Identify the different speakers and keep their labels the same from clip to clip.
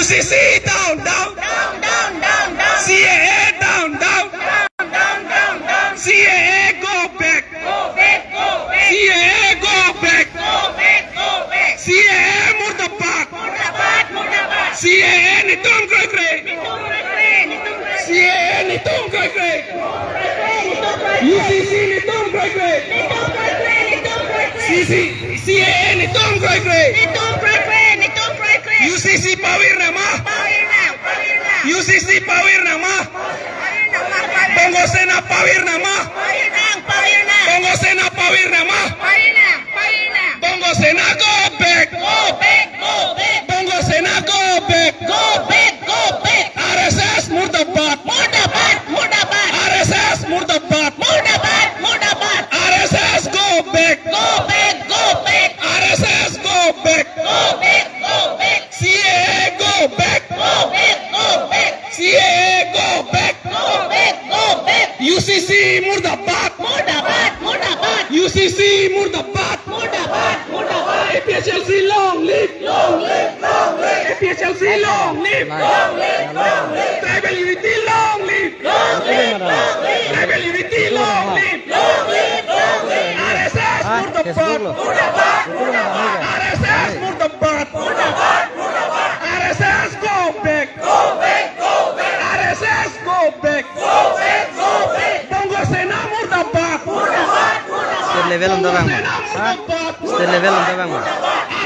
Speaker 1: UCC down, down,
Speaker 2: down, down, down, down.
Speaker 1: CAA down, down,
Speaker 2: Down, down, down, down.
Speaker 1: CAA go back,
Speaker 2: Go back, go back.
Speaker 1: CAA go back,
Speaker 2: Go back, go back.
Speaker 1: CAA murdabad,
Speaker 2: Murdabad, murdabad.
Speaker 1: CAA nitum kray kray,
Speaker 2: Nitum kray kray, nitum kray kray.
Speaker 1: CAA nitum kray kray,
Speaker 2: Nitum kray kray, nitum kray kray.
Speaker 1: UCC nitum kray kray,
Speaker 2: Nitum kray kray, nitum kray kray.
Speaker 1: CAA nitum kray kray,
Speaker 2: Nitum kray kray, nitum kray kray.
Speaker 1: UCC pawir nama,
Speaker 2: Pawir na, pawir na.
Speaker 1: UCC pawir nama,
Speaker 2: Pawir na, pawir na.
Speaker 1: Bongo Sena pawir nama,
Speaker 2: Pawir na, pawir na.
Speaker 1: Bongo Sena pawir nama,
Speaker 2: Pawir na, pawir na.
Speaker 1: Bongo Sena go back,
Speaker 2: Go back, go back.
Speaker 1: Bongo Sena go back,
Speaker 2: Go back, go back.
Speaker 1: RSS murdabad,
Speaker 2: Murdabad, murdabad.
Speaker 1: RSS murdabad,
Speaker 2: Murdabad, murdabad.
Speaker 1: RSS go back,
Speaker 2: Go back, go back.
Speaker 1: RSS go back,
Speaker 2: Go back, go back.
Speaker 1: CAA go back,
Speaker 2: Go back, go back.
Speaker 1: CAA go back,
Speaker 2: Go back, go back.
Speaker 1: UCC murdabad,
Speaker 2: Murdabad, murdabad.
Speaker 1: UCC murdabad,
Speaker 2: Murdabad, murdabad.
Speaker 1: APHLC long live,
Speaker 2: Long live, long live.
Speaker 1: APHLC long live,
Speaker 2: Long live, long live.
Speaker 1: tribal unity long live,
Speaker 2: Long live, long live.
Speaker 1: tribal unity long live,
Speaker 2: Long live, long live.
Speaker 1: RSS murdabad,
Speaker 2: Murdabad,
Speaker 1: RSS murdabad,
Speaker 2: murdabad, murdabad.
Speaker 1: RSS go back,
Speaker 2: Go back, go back.
Speaker 1: RSS go back,
Speaker 2: Go back, go back.
Speaker 1: Bongo Sena murdabad,
Speaker 2: Murdabad, murdabad.
Speaker 3: State level untuk bang,
Speaker 1: Sena murdabad,
Speaker 3: state level untuk bang.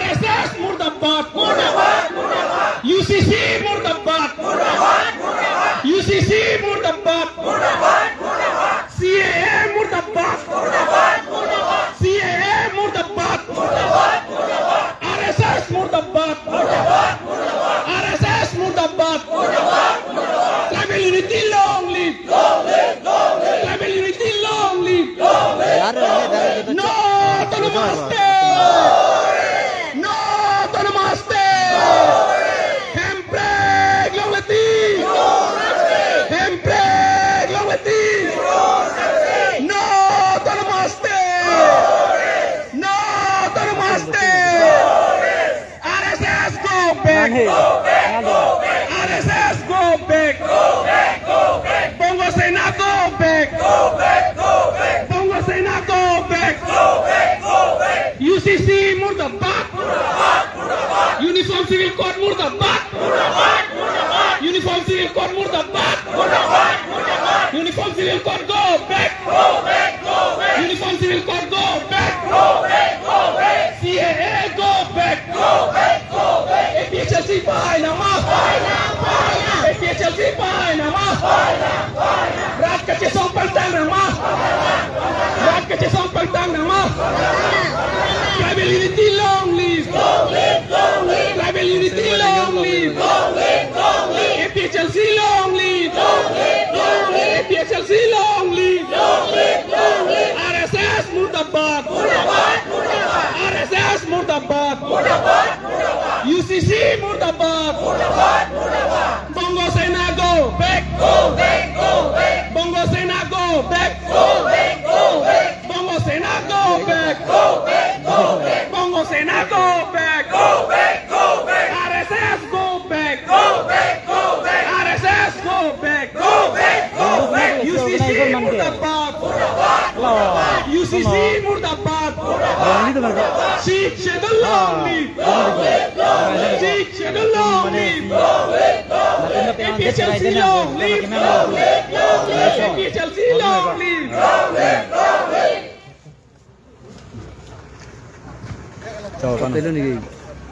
Speaker 1: RSS murdabad,
Speaker 2: Murdabad, murdabad.
Speaker 1: UCC murdabad,
Speaker 2: Murdabad, murdabad.
Speaker 1: UCC murdabad,
Speaker 2: Murdabad, murdabad.
Speaker 1: CAA murdabad,
Speaker 2: Murdabad, murdabad.
Speaker 1: CAA murdabad,
Speaker 2: Murdabad, murdabad.
Speaker 1: RSS murdabad,
Speaker 2: Murdabad, murdabad.
Speaker 1: RSS murdabad,
Speaker 2: Murdabad, murdabad.
Speaker 1: tribal unity long live,
Speaker 2: Long live, long live.
Speaker 1: tribal unity long live,
Speaker 2: Long live.
Speaker 1: no to namaste, no to namaste, Hempreg Longweti, Hempreg Longweti, no to namaste, no to namaste, RSS go back, RSS go back, Bongo Sena go back, Bongo Sena go back, UCC murdabad, Uniform Civil Code murdabad, Uniform Civil Code murdabad, Uniform Civil Code go back, Uniform Civil Code go back, CAA go back, APHLC bahay nama, APHLC bahay nama, Rat Kacesong Pantang nama, Rat Kacesong Pantang nama, tribal unity long live, tribal unity long live, APHLC long live, APHLC long live, RSS murdabad, RSS murdabad, UCC murdabad, Bongo Sena go back, Bongo Sena go back, Bongo Sena go back, Bongo Sena go back, RSS go back, RSS go back, UCC murdabad, UCC murdabad, Sikh schedule long live, Sikh schedule long live, APHLC long live, APHLC long live.
Speaker 3: Satu nih,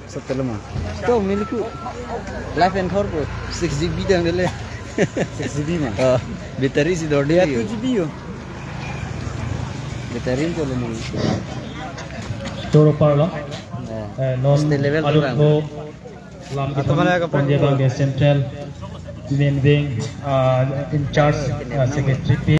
Speaker 3: satu lemah. Tuh milikku, life and corporate 6 GB dah dulu. 6 GB mah. Bateri sih dor dia 2 GB yo. Bateri itu lemah.
Speaker 4: Toro parla, non
Speaker 3: State level
Speaker 4: alukho lam Punjab Central main wing in charge secretary.